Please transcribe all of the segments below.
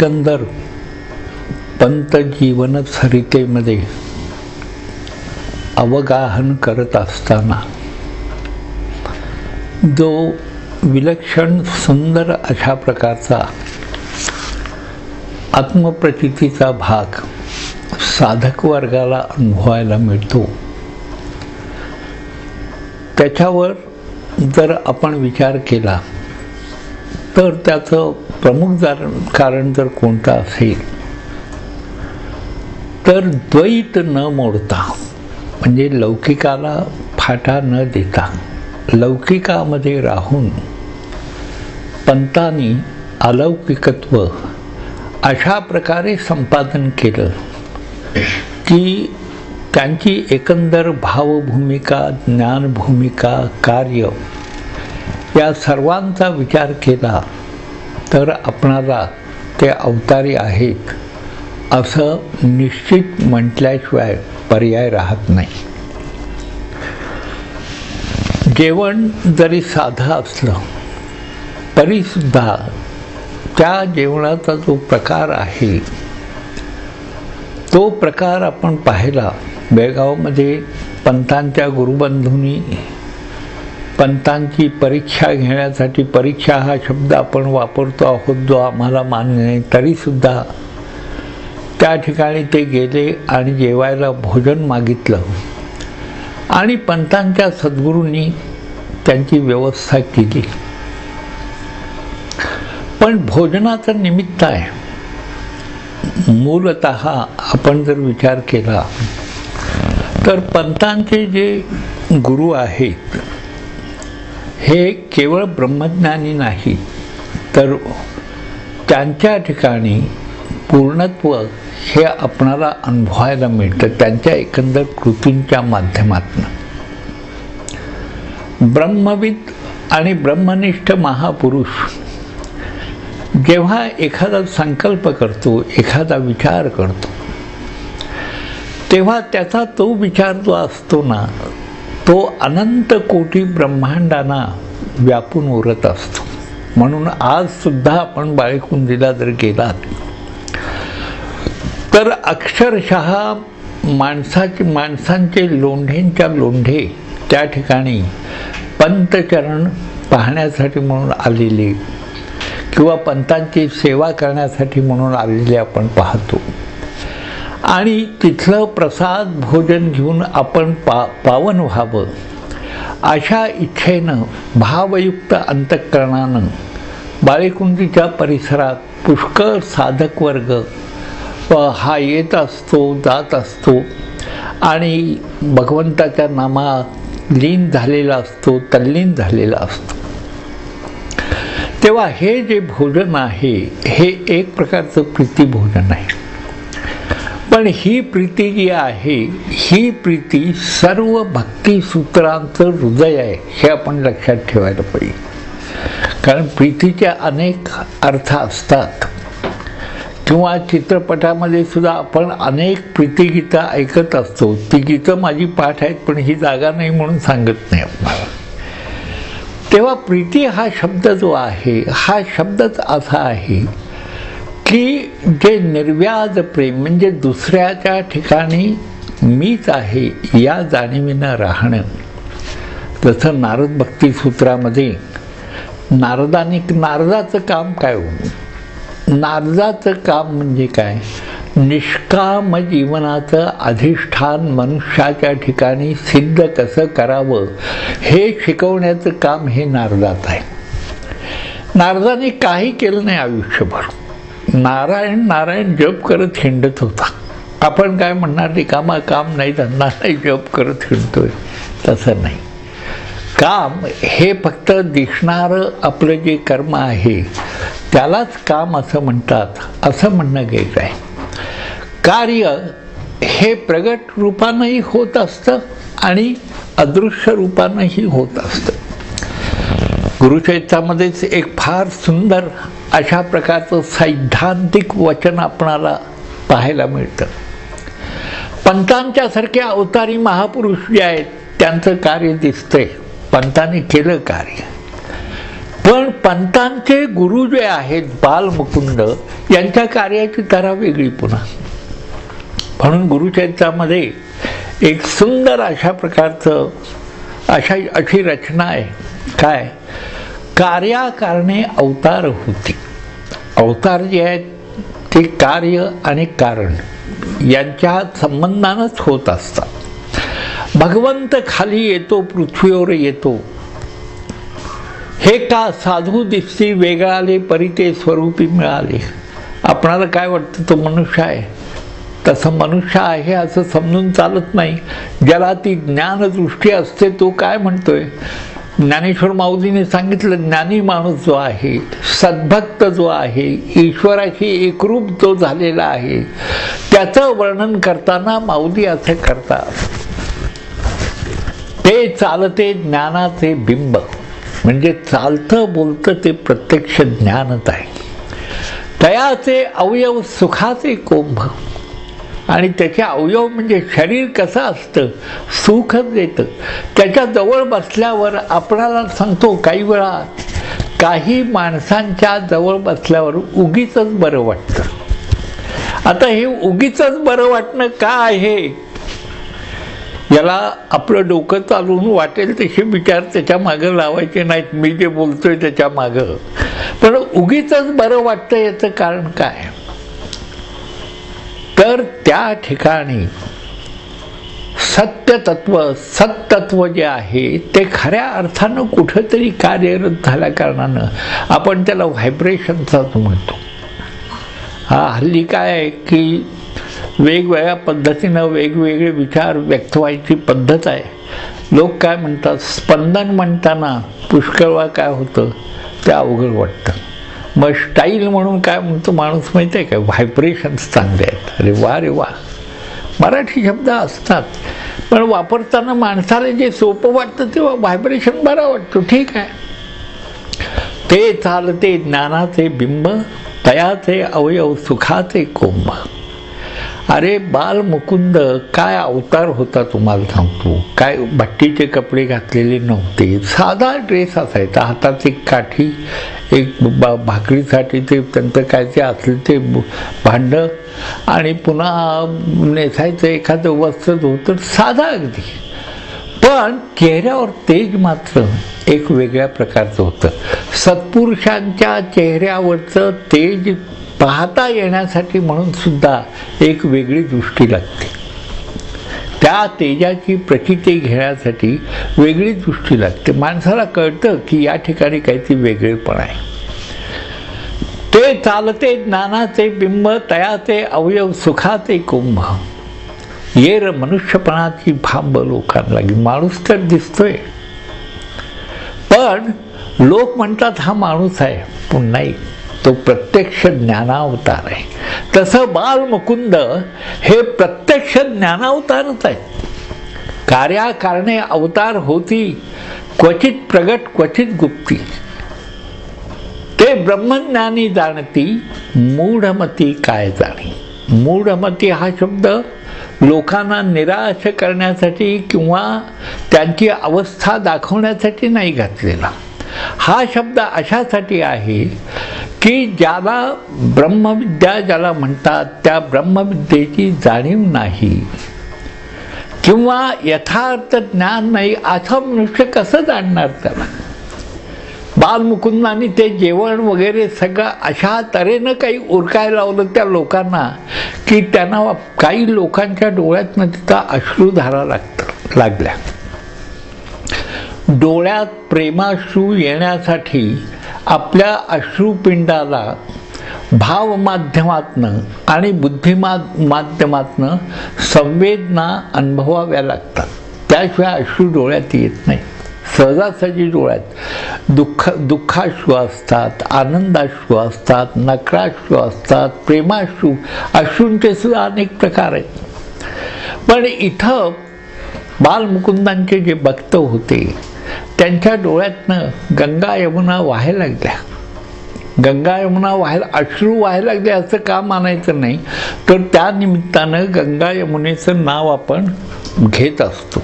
एकंदर पंत जीवन सरितेमध्ये अवगाहन करत असताना जो विलक्षण सुंदर अशा प्रकारचा आत्मप्रचितीचा भाग साधक वर्गाला अनुभवायला मिळतो, त्याच्यावर जर आपण विचार केला तर त्याचं प्रमुख कारण जर कोणतं असेल तर द्वैत न मोडता, म्हणजे लौकिकाला फाटा न देता लौकिकामध्ये राहून पंतांनी अलौकिकत्व अशा प्रकारे संपादन केलं की त्यांची एकंदर भावभूमिका, ज्ञानभूमिका, कार्य या सर्वांचा विचार केला तर आपणाला ते अवतारी आहेत असं निश्चित म्हटल्याशिवाय पर्याय राहत नाही. जेवण जरी साधं असलं तरीसुद्धा त्या जेवणाचा जो प्रकार आहे तो प्रकार आपण पाहिला. बेळगावमध्ये पंतांच्या गुरुबंधूंनी पंतांची परीक्षा घेण्यासाठी, परीक्षा हा शब्द आपण वापरतो आहोत जो आम्हाला मान्य नाही, तरीसुद्धा त्या ठिकाणी ते गेले आणि जेवायला भोजन मागितलं आणि पंतांच्या सद्गुरूंनी त्यांची व्यवस्था केली. पण भोजनाचं निमित्त आहे. मूलतः आपण जर विचार केला तर पंतांचे जे गुरु आहेत हे केवळ ब्रह्मज्ञानी नाही तर त्यांच्या ठिकाणी पूर्णत्व हे आपणाला अनुभवायला मिळतं त्यांच्या एकंदर कृतींच्या माध्यमातून. ब्रह्मविद आणि ब्रह्मनिष्ठ महापुरुष जेव्हा एखादा संकल्प करतो, एखादा विचार करतो, तेव्हा त्याचा तो विचार जो असतो ना तो अनंत कोटी ब्रह्मांडांना व्यापून उरत असतो. म्हणून आज सुद्धा आपण बाळेकुंदीला जर गेलात तर अक्षरशः माणसांचे लोंढेंच्या लोंढे त्या ठिकाणी पंतचरण पाहण्यासाठी म्हणून आलेले किंवा पंतांची सेवा करण्यासाठी म्हणून आलेले आपण पाहतो. आणि तिथलं प्रसाद भोजन घेऊन आपण पावन व्हावं अशा इच्छेनं, भावयुक्त अंतःकरणानं बाळेकुंदीच्या परिसरात पुष्कळ साधक वर्ग हा येत असतो, जात असतो आणि भगवंताच्या नामात लीन झालेला असतो, तल्लीन झालेला असतो. तेव्हा हे जे भोजन आहे हे एक प्रकारचं प्रीतिभोजन आहे. पण ही प्रीती जी आहे ही प्रीती सर्व भक्तिसूत्रांचं हृदय आहे हे आपण लक्षात ठेवायला पाहिजे. कारण प्रीतीचे अनेक अर्थ असतात किंवा चित्रपटामध्ये सुद्धा आपण अनेक प्रीतिगीतं ऐकत असतो. ती गीतं माझी पाठ आहेत पण ही जागा नाही म्हणून सांगत नाही आपल्याला. तेव्हा प्रीती हा शब्द जो आहे हा शब्दच असा आहे की जे निर्व्याज प्रेम, म्हणजे दुसऱ्याच्या ठिकाणी मीच आहे या जाणीवीनं राहणं. जसं नारद भक्तिसूत्रामध्ये नारदाचं काम काय हो? नारदाचं काम म्हणजे काय? निष्काम जीवनाचं अधिष्ठान मनुष्याच्या ठिकाणी सिद्ध कसं करावं हे शिकवण्याचं काम हे नारदात आहे. नारदाने काही केलं नाही आयुष्यभर. नारायण नारायण जप करत हिंडत होता. आपण काय म्हणणार, रिकामा काम नाही, धंदा नाही, जप करत हिंडतोय, तसं नाही. काम हे फक्त दिसणारं आपलं जे कर्म आहे त्यालाच काम असं म्हणतात, असं म्हणणं गेलं आहे. कार्य हे प्रगट रूपानंही होत असतं आणि अदृश्य रूपानंही होत असतं. गुरुचरित्रामध्येच एक फार सुंदर अशा प्रकारचं सैद्धांतिक वचन आपणाला पाहायला मिळतं. पंतांच्या सारख्या अवतारी महापुरुष जे आहेत त्यांचं कार्य दिसतंय. पंतांनी केलं कार्य. पण पंतांचे गुरु जे आहेत बालमुकुंद यांच्या कार्याची तरा वेगळी पुन्हा. म्हणून गुरुचरित्रामध्ये एक सुंदर अशा प्रकारचं अशी रचना आहे. काय? कार्याकारणे अवतार होती. अवतार जे आहेत ते कार्य आणि कारण यांच्या संबंधानंच होत असतात. भगवंत खाली येतो, पृथ्वीवर येतो, हे का साधू दिसती वेगळाले परी ते स्वरूपी मिळाले. आपणाला काय वाटतं तो मनुष्य आहे, तसं मनुष्य आहे असं समजून चालत नाही. ज्याला ती ज्ञानदृष्टी असते तो काय म्हणतोय, ज्ञानेश्वर माऊलीने सांगितलं, ज्ञानी माणूस जो आहे, सद्भक्त जो आहे, ईश्वराशी एकरूप जो झालेला आहे, त्याचं वर्णन करताना माऊली असे करतात, ते चालते ज्ञानाचे बिंब. म्हणजे चालतं बोलतं ते प्रत्यक्ष ज्ञानच आहे. तयाचे अवयव सुखाचे कोंभ. आणि त्याचे अवयव म्हणजे शरीर कसं असतं, सुखच देतं. त्याच्या जवळ बसल्यावर आपणाला सांगतो, काही वेळा काही माणसांच्या जवळ बसल्यावर उगीच बरं वाटतं. आता हे उगीच बरं वाटणं का आहे, याला आपलं डोकं चालवून वाटेल तसे विचार त्याच्या मागं लावायचे नाहीत. मी जे बोलतोय त्याच्या मागं. पण उगीच बरं वाटतं याचं कारण काय, तर त्या ठिकाणी सत्तत्व जे आहे ते खऱ्या अर्थानं कुठंतरी कार्यरत झाल्या कारणानं आपण त्याला व्हायब्रेशनचाच म्हणतो. हल्ली काय आहे की वेगवेगळ्या पद्धतीनं वेगवेगळे विचार व्यक्त व्हायची पद्धत आहे. लोक काय म्हणतात, स्पंदन म्हणताना पुष्कळ काय होतं ते अवघड वाटतं. मग स्टाईल म्हणून काय म्हणतो माणूस माहिती आहे काय, व्हायब्रेशन्स चांगले आहेत. अरे वा रे वा, मराठी शब्द असतात पण वापरताना माणसाला जे सोपं वाटतं तेव्हा व्हायब्रेशन बरा वाटतो. ठीक आहे. ते चालते ज्ञानाचे बिंब, तयाचे अवयव सुखाचे कोंब. अरे बालमुकुंद काय अवतार होता तुम्हाला सांगतो. काय भट्टीचे कपडे घातलेले नव्हते, साधा ड्रेस असायचा, हातात एक काठी, एक भाकरीसाठी ते त्यांचं काय ते असलं ते भांडं, आणि पुन्हा नेसायचं एखादं वस्त्र होतं साधा अगदी. पण चेहऱ्यावर तेज मात्र एक वेगळ्या प्रकारचं होतं. सत्पुरुषांच्या चेहऱ्यावरचं तेज पाहता येण्यासाठी म्हणून सुद्धा एक वेगळी दृष्टी लागते. त्या तेजाची प्रचिती घेण्यासाठी वेगळी दृष्टी लागते. माणसाला कळतं की या ठिकाणी काहीतरी वेगळेपण आहे. ते चालते ज्ञानाचे बिंब, तयाचे अवयव सुखाचे कुंभ. ये र मनुष्यपणाची भांब लोकांना लागी. माणूस तर दिसतोय पण लोक म्हणतात हा माणूस आहे, पण नाही, तो प्रत्यक्ष ज्ञानावतार आहे. तसं बालमुकुंद हे प्रत्यक्ष ज्ञानावतारच आहे. कार्याकारणे अवतार होती, क्वचित प्रगट क्वचित गुप्ती. ते ब्रह्मज्ञानी जाणती, मूढमती काय जाणी. मूढमती हा शब्द लोकांना निराश करण्यासाठी किंवा त्यांची अवस्था दाखवण्यासाठी नाही घातलेला. हा शब्द अशासाठी आहे की ज्याला ब्रह्मविद्या ज्याला म्हणतात त्या ब्रह्मविद्येची जाणीव नाही किंवा यथार्थ ज्ञान नाही, असं मनुष्य कसं जाणणार त्याला. बालमुकुंदांनी ते जेवण वगैरे सगळं अशा तऱ्हेनं काही उरकायला लावलं त्या लोकांना की त्यांना काही लोकांच्या डोळ्यातनं तिथं अश्रुधारा लागल्या. डोळ्यात प्रेमाश्रू येण्यासाठी आपल्या अश्रुपिंडाला भाव माध्यमातनं आणि बुद्धी माध्यमातनं संवेदना अनुभवाव्या लागतात. त्याशिवाय अश्रू डोळ्यात येत नाही. सहजासहजी डोळ्यात दुःखाश्रू असतात, आनंदाश्रू असतात, नकराश्रू असतात, प्रेमाश्रू, अश्रूंचे सुद्धा अनेक प्रकार आहेत. पण इथं बालमुकुंदांचे जे भक्त होते त्यांच्या डोळ्यातनं गंगा यमुना व्हायला लागल्या. गंगा यमुना अश्रू व्हायला लागले असं का मानायचं नाही, तर त्या निमित्तानं गंगा यमुनेचं नाव आपण घेत असतो.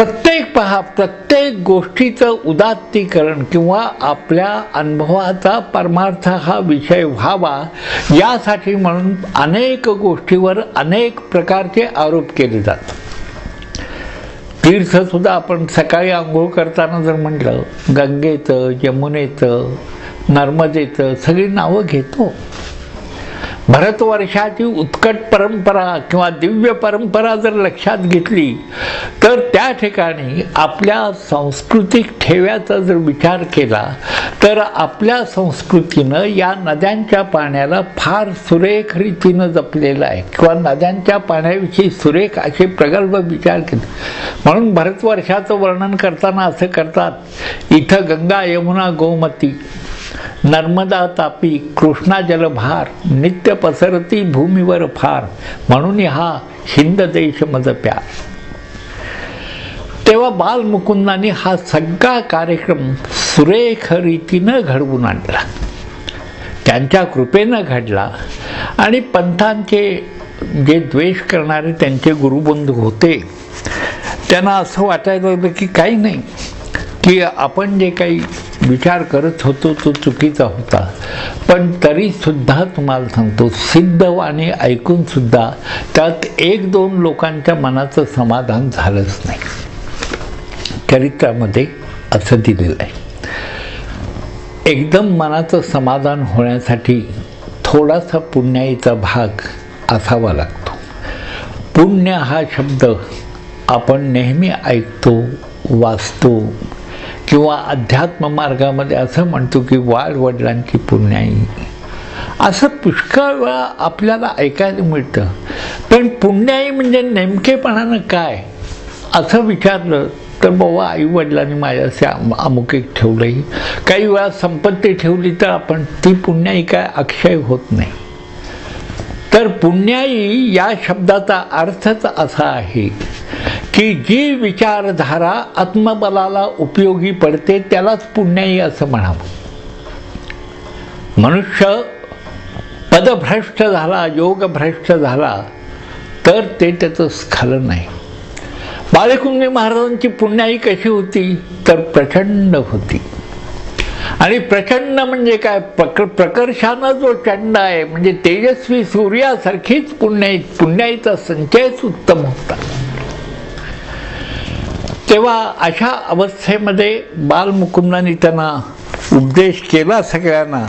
प्रत्येक गोष्टीचं उदात्तीकरण किंवा आपल्या अनुभवाचा परमार्थ हा विषय व्हावा यासाठी म्हणून अनेक गोष्टीवर अनेक प्रकारचे आरोप केले जातात. तीर्थसुद्धा आपण सकाळी आंघोळ करताना जर म्हटलं गंगेचं, यमुनेचं, नर्मदेचं सगळी नावं घेतो. भारतवर्षाची उत्कट परंपरा किंवा दिव्य परंपरा जर लक्षात घेतली तर त्या ठिकाणी आपल्या सांस्कृतिक ठेव्याचा जर विचार केला तर आपल्या संस्कृतीनं या नद्यांच्या पाण्याला फार सुरेख रीतीनं जपलेलं आहे किंवा नद्यांच्या पाण्याविषयी सुरेख असे प्रगल्भ विचार केले. म्हणून भारतवर्षाचं वर्णन करताना असं करतात, इथं गंगा यमुना गोमती नर्मदा तापी कृष्णा जलभार नित्य पसरती भूमीवर फार म्हणून हा हिंद देश मज प्यार. तेव्हा बालमुकुंदांनी हा सगळा कार्यक्रम सुरेख रीतीनं घडवून आणला, त्यांच्या कृपेनं घडला. आणि पंथांचे जे द्वेष करणारे त्यांचे गुरुबंधू होते त्यांना असं वाटायला लागलं की काही नाही, की आपण जे काही विचार करत होतो तो चुकीचा होता. पण तरीसुद्धा तुम्हाला सांगतो सिद्धवाणी ऐकूनसुद्धा त्यात 1-2 लोकांच्या मनाचं समाधान झालंच नाही. चरित्रामध्ये असं दिलेलं आहे, एकदम मनाचं समाधान होण्यासाठी थोडासा पुण्याईचा भाग असावा लागतो. पुण्य हा शब्द आपण नेहमी ऐकतो, वाचतो किंवा अध्यात्म मार्गामध्ये असं म्हणतो की वाडवडिलांची पुण्याई, असं पुष्कळ वेळा आपल्याला ऐकायला मिळतं. पण पुण्याई म्हणजे नेमकेपणानं काय असं विचारलं तर बाबा आईवडिलांनी माझ्याशी अमुक एक ठेवलंही, काही वेळा संपत्ती ठेवली तर आपण ती पुण्याई काय अक्षय होत नाही. तर पुण्याई या शब्दाचा अर्थच असा आहे की जी विचारधारा आत्मबलाला उपयोगी पडते त्यालाच पुण्याई असं म्हणावं. मनुष्य पदभ्रष्ट झाला, योगभ्रष्ट झाला तर ते त्याचं स्खलन आहे. बाळकुंगे महाराजांची पुण्याई कशी होती तर प्रचंड होती. आणि प्रचंड म्हणजे काय, प्रकर्षानं जो चंड आहे म्हणजे तेजस्वी सूर्यासारखीच पुण्याईचा संचयच उत्तम होता. तेव्हा अशा अवस्थेमध्ये बालमुकुंदांनी त्यांना उपदेश केला सगळ्यांना,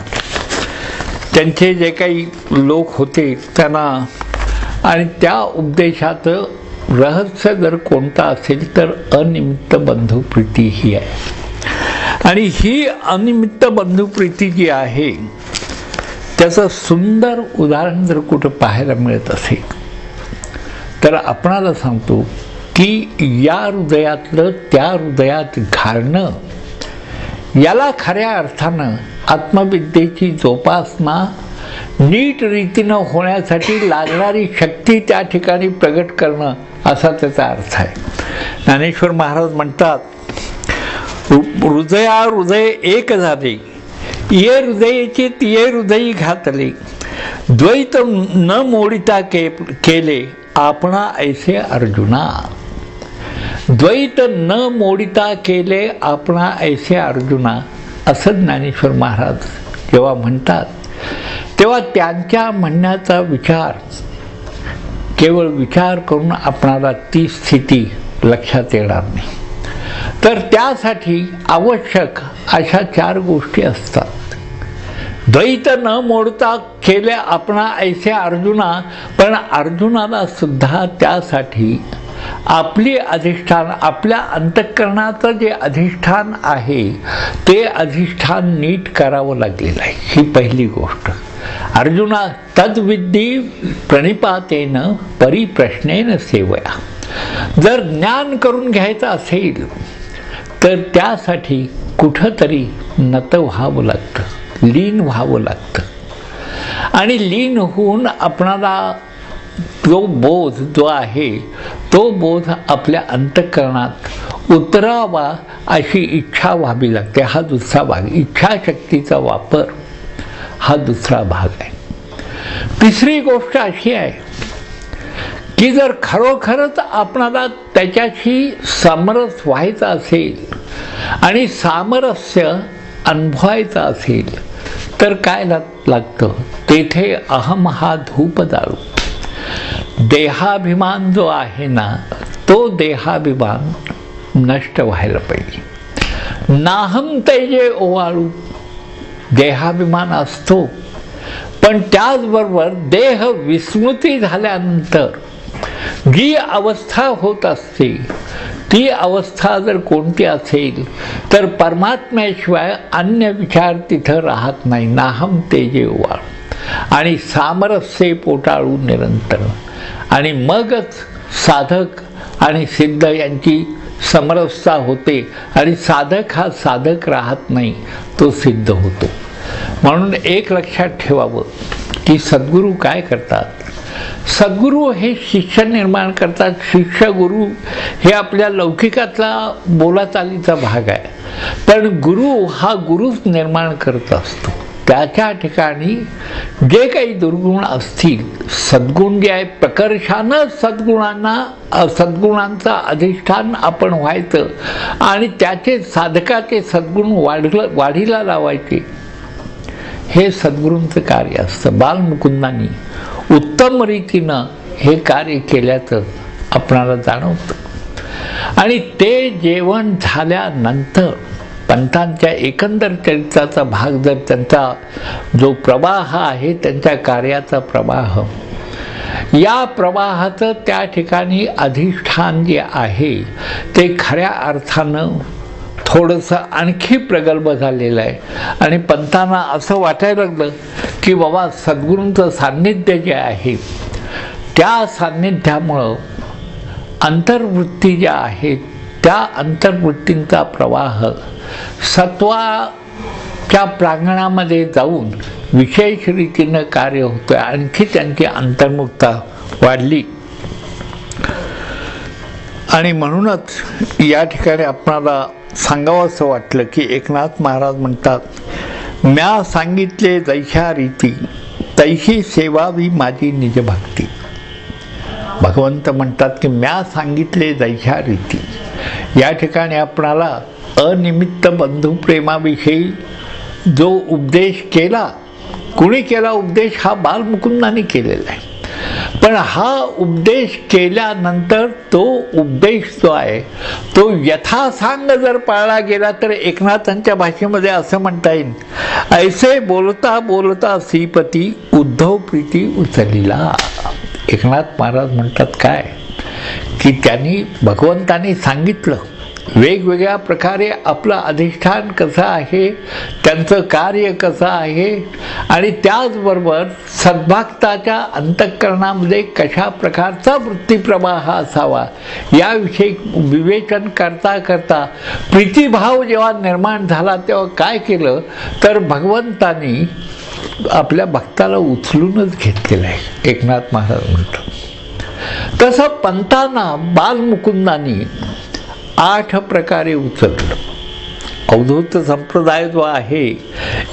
त्यांचे जे काही लोक होते त्यांना. आणि त्या उपदेशाचं रहस्य जर कोणता असेल तर अनिमित्त बंधुप्रीती ही आहे. आणि ही अनिमित्त बंधुप्रीती जी आहे त्याचं सुंदर उदाहरण जर कुठं पाहायला मिळत असेल तर आपणाला सांगतो की या हृदयातलं त्या हृदयात घालणं याला खऱ्या अर्थानं आत्मविद्येची जोपासना नीट रीतीनं होण्यासाठी लागणारी शक्ती त्या ठिकाणी प्रगट करणं असा त्याचा अर्थ आहे. ज्ञानेश्वर महाराज म्हणतात, हृदया हृदय एक झाले, ये हृदयाचे तिये हृदयी घातले, द्वैत न मोडिता केले आपणा ऐसे अर्जुना. द्वैत न मोडिता केले आपणा ऐसे अर्जुना असं ज्ञानेश्वर महाराज जेव्हा म्हणतात तेव्हा त्यांच्या म्हणण्याचा विचार केवळ विचार करून आपणाला ती स्थिती लक्षात येणार नाही. तर त्यासाठी आवश्यक अशा 4 गोष्टी असतात. द्वैत न मोडता केले आपणा ऐसे अर्जुना, पण अर्जुनाला सुद्धा त्यासाठी आपली अधिष्ठान, आपल्या अंतःकरणाचं जे अधिष्ठान आहे ते अधिष्ठान नीट करावं लागलेलं आहे. ही पहिली गोष्ट. अर्जुना तद्विद्धी प्रणिपातेन परिप्रश्नेन सेवया. जर ज्ञान करून घ्यायचं असेल तर त्यासाठी कुठंतरी नत व्हावं लागतं, लीन व्हावं लागतं. आणि लीन होऊन आपणाला जो बोध जो आहे तो बोध आपल्या अंतःकरणात उतरावा अशी इच्छा व्हावी लागते. हा दुसरा भाग, इच्छाशक्तीचा वापर हा दुसरा भाग आहे. तिसरी गोष्ट अशी आहे की जर खरोखरच आपणाला त्याच्याशी समरस व्हायचं असेल आणि सामरस्य अनुभवायचं असेल तर काय लागतं? तेथे अहम हा धूप जाळू. देहाभिमान जो आहे ना, तो देहाभिमान नष्ट व्हायला पाहिजे. नाहम तेजे ओवाळू. देहाभिमान असतो, पण त्याचबरोबर देह विस्मृती झाल्यानंतर जी अवस्था होत असते, ती अवस्था जर कोणती असेल तर परमात्म्याशिवाय अन्य विचार तिथं राहत नाही. नाहम तेजे ओवाळू आणि सामरस्य पोटाळू निरंतर. आणि मगच साधक आणि सिद्ध यांची समरसता होते आणि साधक हा साधक राहत नाही, तो सिद्ध होतो. म्हणून एक लक्षात ठेवावं की सद्गुरू काय करतात? सद्गुरू हे शिष्य निर्माण करतात. शिष्य गुरु हे आपल्या लौकिकातला बोलाचालीचा भाग आहे, पण गुरु हा गुरुच निर्माण करत असतो. त्याच्या ठिकाणी जे काही दुर्गुण असतील, सद्गुण जे आहे प्रकर्षानं सद्गुणांचा अधिष्ठान आपण व्हायचं आणि त्याचे साधकाचे सद्गुण वाढीला लावायचे, हे सद्गुरूंचं कार्य असतं. बालमुकुंदांनी उत्तम रीतीनं हे कार्य केल्याचं आपणाला जाणवतं. आणि ते जेवण झाल्यानंतर पंथांच्या एकंदर चरित्राचा भाग जर त्यांचा जो प्रवाह आहे, त्यांच्या कार्याचा प्रवाह, या प्रवाहाचं त्या ठिकाणी अधिष्ठान जे आहे ते खऱ्या अर्थानं थोडंसं आणखी प्रगल्भ झालेलं आहे. आणि पंथांना असं वाटायला लागलं की बाबा सद्गुरूंचं सान्निध्य जे आहे, त्या सान्निध्यामुळं अंतर्वृत्ती ज्या आहेत, त्या अंतर्वृत्तींचा प्रवाह सत्वाच्या प्रांगणामध्ये जाऊन विशेष रीतीनं कार्य होतं. आणखी त्यांची अंतर्मुखता वाढली. आणि म्हणूनच या ठिकाणी आपणाला सांगावं असं वाटलं की एकनाथ महाराज म्हणतात, म्या सांगितले जैशा रीती तैशी सेवावी माझी निज भक्ती. भगवंत म्हणतात की म्या सांगितले जैशा रीती. या ठिकाणी आपणाला अनिमित्त बंधुप्रेमाविषयी जो उपदेश केला, कुणी केला उपदेश? हा बालमुकुंदांनी केलेला आहे. पण हा उपदेश केल्यानंतर तो उपदेश जो आहे तो यथासांग जर पाळला गेला तर एकनाथांच्या भाषेमध्ये असं म्हणता येईल, ऐसे बोलता बोलता श्रीपती उद्धव प्रीती उचलिला. एकनाथ महाराज म्हणतात काय की त्यांनी भगवंतांनी सांगितलं वेगवेगळ्या प्रकारे आपलं अधिष्ठान कसं आहे, त्यांचं कार्य कसं आहे आणि त्याचबरोबर सद्भक्ताच्या अंतःकरणामध्ये कशा प्रकारचा वृत्तीप्रवाह असावा याविषयी विवेचन करता करता प्रीतिभाव जेव्हा निर्माण झाला तेव्हा काय केलं तर भगवंतांनी आपल्या भक्ताला उचलूनच घेतलेलं आहे. एकनाथ महाराज म्हणतात तसं पंथांना बालमुकुंदांनी 8 प्रकारे उचललं. अवधूत संप्रदाय जो आहे,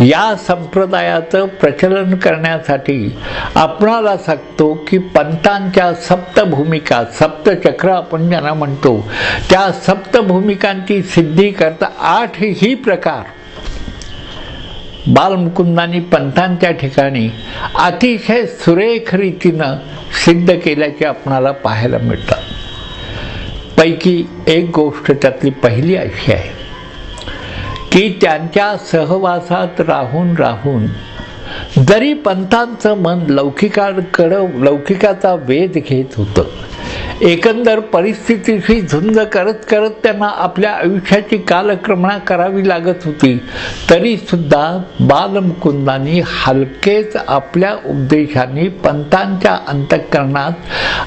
या संप्रदायाचं प्रचलन करण्यासाठी आपणाला सांगतो की पंथांच्या सप्तभूमिका, सप्तचक्र आपण ज्यांना म्हणतो, त्या सप्तभूमिकांची सिद्धी करता 8 ही प्रकार बालमुकुंदांनी पंथांच्या ठिकाणी अतिशय सुरेख रीतीनं सिद्ध केल्याचे आपणाला पाहायला मिळतात. पैकी एक गोष्ट त्यातली पहिली अशी आहे की त्यांच्या सहवासात राहून राहून जरी पंथांचं मन लौकिकाचा वेध घेत होतं, एकंदर परिस्थितीशी झुंज करत करत त्यांना आपल्या आयुष्याची कालक्रमणा करावी लागत होती, तरी सुद्धा बालमुकुंदांनी हलकेच आपल्या उपदेशांनी पंथांच्या अंतःकरणात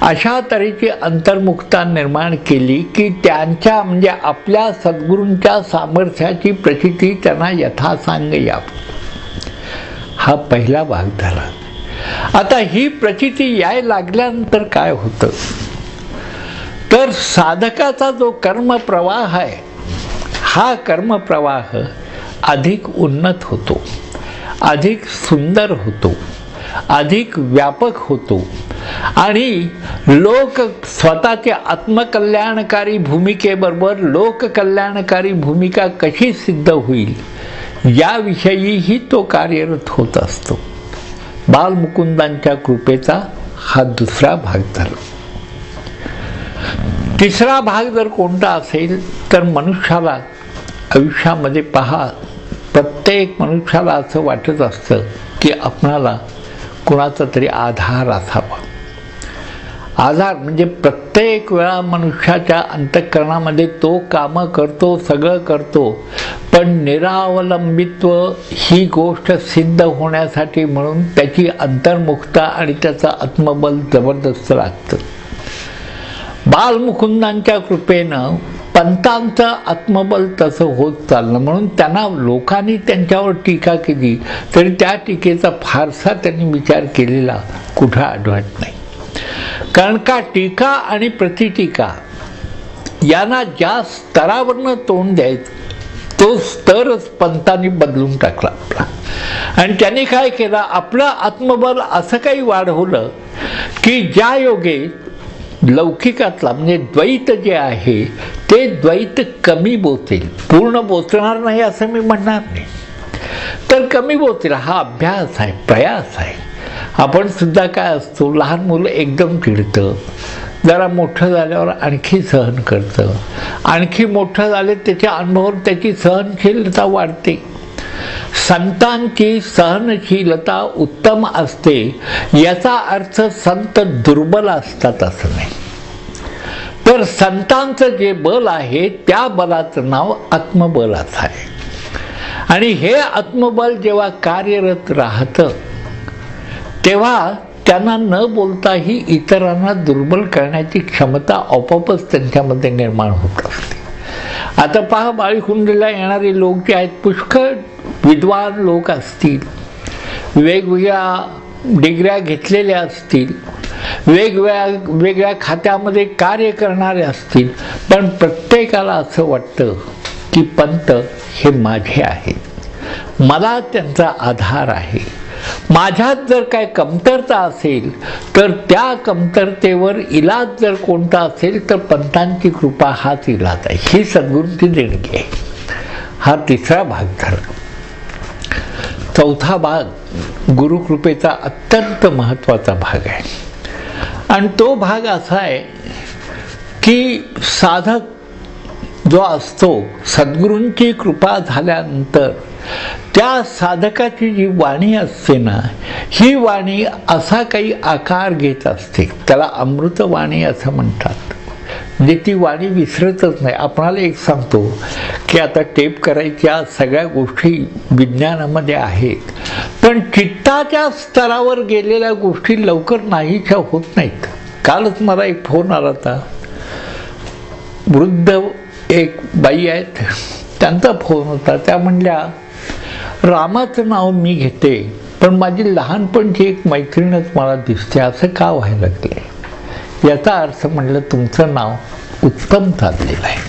अशा तऱ्हेची अंतर्मुखता निर्माण केली की त्यांच्या म्हणजे आपल्या सद्गुरूंच्या सामर्थ्याची प्रचिती त्यांना यथासांग यावी. हा पहिला भाग झाला. आता ही प्रचिती यायला लागल्यानंतर काय होतं तर साधकाचा जो कर्मप्रवाह आहे, हा कर्मप्रवाह अधिक उन्नत होतो, अधिक सुंदर होतो, अधिक व्यापक होतो आणि स्वतःची आत्मकल्याणकारी भूमिकेबरोबर लोककल्याणकारी भूमिका कशी सिद्ध होईल याविषयीही तो कार्यरत होत असतो. बालमुकुंदांच्या कृपेचा हा दुसरा भाग झाला. तिसरा भाग जर कोणता असेल तर मनुष्याला आयुष्यामध्ये पहा, प्रत्येक मनुष्याला असं वाटत असतं की आपणाला कुणाचा तरी आधार असावा. आधार म्हणजे प्रत्येक वेळा मनुष्याच्या अंतःकरणामध्ये तो कामं करतो, सगळं करतो, पण निरावलंबित्व ही गोष्ट सिद्ध होण्यासाठी म्हणून त्याची अंतर्मुखता आणि त्याचं आत्मबल जबरदस्त लागतं. बालमुकुंदांच्या कृपेनं पंतांचं आत्मबल तसं होत चाललं, म्हणून त्यांना लोकांनी त्यांच्यावर टीका केली तरी त्या टीकेचा फारसा त्यांनी विचार केलेला कुठं आढळत नाही. कारण का टीका आणि प्रतिटीका यांना ज्या स्तरावरनं तोंड द्यायचं तो स्तरच पंतांनी बदलून टाकला आपला. आणि त्यांनी काय केलं, आपलं आत्मबल असं काही वाढवलं की ज्या योगे लौकिकातला म्हणजे द्वैत जे आहे ते द्वैत कमी बोचेल. पूर्ण बोचणार नाही असं मी म्हणणार नाही, तर कमी बोचेल. हा अभ्यास आहे, प्रयास आहे. आपण सुद्धा काय असतो, लहान मुलं एकदम चिडतं, जरा मोठं झाल्यावर आणखी सहन करतं, आणखी मोठं झाले त्याच्या अनुभवावर त्याची सहनशीलता वाढते. संतांची सहनशीलता उत्तम असते याचा अर्थ संत दुर्बल असतात असं नाही. तर संतांचं जे बल आहे त्या बलाचं नाव आत्मबलाचं आहे. आणि हे आत्मबल जेव्हा कार्यरत राहतं तेव्हा त्यांना न बोलताही इतरांना दुर्बल करण्याची क्षमता आपोआपच त्यांच्यामध्ये निर्माण होत असते. आता पहा, बाळकुंडला येणारे लोक जे आहेत पुष्कळ विद्वान लोक असतील, वेगवेगळ्या डिग्र्या घेतलेल्या असतील, वेगवेगळ्या खात्यामध्ये कार्य करणारे असतील, पण प्रत्येकाला असं वाटतं की पंत हे माझे आहेत, मला त्यांचा आधार आहे. माझ्यात जर काय कमतरता असेल तर त्या कमतरतेवर इलाज जर कोणता असेल तर पंतांची कृपा हाच इलाज आहे. ही सद्गुरूंची देणगी आहे. हा तिसरा भाग झाला. चौथा भाग गुरुकृपेचा अत्यंत महत्त्वाचा भाग आहे. आणि तो भाग असा आहे की साधक जो असतो, सद्गुरूंची कृपा झाल्यानंतर त्या साधकाची जी वाणी असते ना, ही वाणी असा काही आकार घेत असते, त्याला अमृतवाणी असं म्हणतात. म्हणजे ती वाणी विसरतच नाही. आपणाला एक सांगतो की आता टेप करायच्या सगळ्या गोष्टी विज्ञानामध्ये आहेत, पण चित्ताच्या स्तरावर गेलेल्या गोष्टी लवकर नाहीच्या होत नाहीत. कालच मला एक फोन आला होता, वृद्ध एक बाई आहेत, त्यांचा फोन होता. त्या म्हणल्या रामाचं नाव मी घेते पण माझी लहानपणची एक मैत्रीणच मला दिसते, असं का व्हायला लागले? याचा अर्थ म्हणलं तुमचं नाव उत्तम चाललेलं आहे.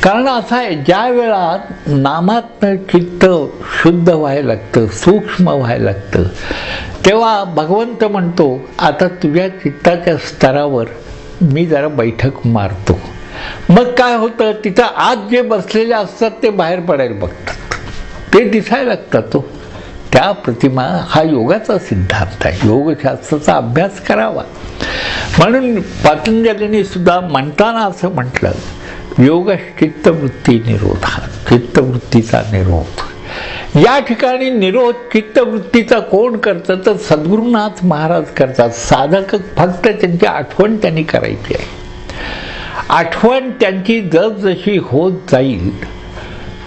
कारण असं आहे, ज्या वेळा नामातनं चित्त शुद्ध व्हायला लागतं, सूक्ष्म व्हायला लागतं, तेव्हा भगवंत म्हणतो आता तुझ्या चित्ताच्या स्तरावर मी जरा बैठक मारतो. मग काय होतं, तिथं आत जे बसलेले असतात ते बाहेर पडायला बघतात, ते दिसायला लागतात. तो त्या प्रतिमा हा योगाचा सिद्धांत आहे. योगशास्त्राचा अभ्यास करावा. म्हणून पतंजलीने सुद्धा म्हणताना असं म्हटलं, योग चित्तवृत्ती निरोध, चित्तवृत्तीचा निरोध. या ठिकाणी निरोध चित्तवृत्तीचा कोण करतं तर सद्गुरुनाथ महाराज करतात. साधक फक्त त्यांची आठवण त्यांनी करायची आहे. आठवण त्यांची जसजशी होत जाईल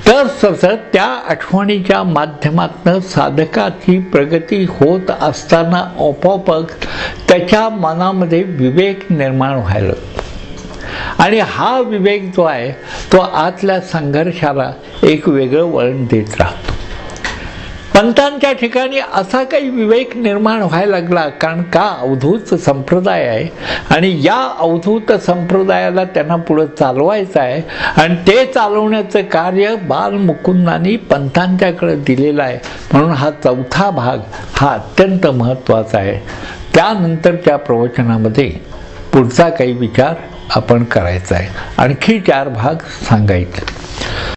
तसं त्या आठवणीच्या माध्यमातून साधकाची प्रगती होत असताना आपोआपच त्याच्या मनामध्ये विवेक निर्माण व्हायला लागतो. आणि हा विवेक जो आहे तो आतल्या संघर्षाला एक वेगळं वळण देत राहतो. पंथांच्या ठिकाणी असा काही विवेक निर्माण व्हायला लागला, कारण का अवधूत संप्रदाय आहे आणि या अवधूत संप्रदायाला त्यांना पुढे चालवायचं आहे आणि ते चालवण्याचं कार्य बालमुकुंदांनी पंथांच्याकडे दिलेलं आहे. म्हणून हा चौथा भाग हा अत्यंत महत्त्वाचा आहे. त्यानंतरच्या प्रवचनामध्ये पुढचा काही विचार आपण करायचा आहे, आणखी 4 भाग सांगायचे.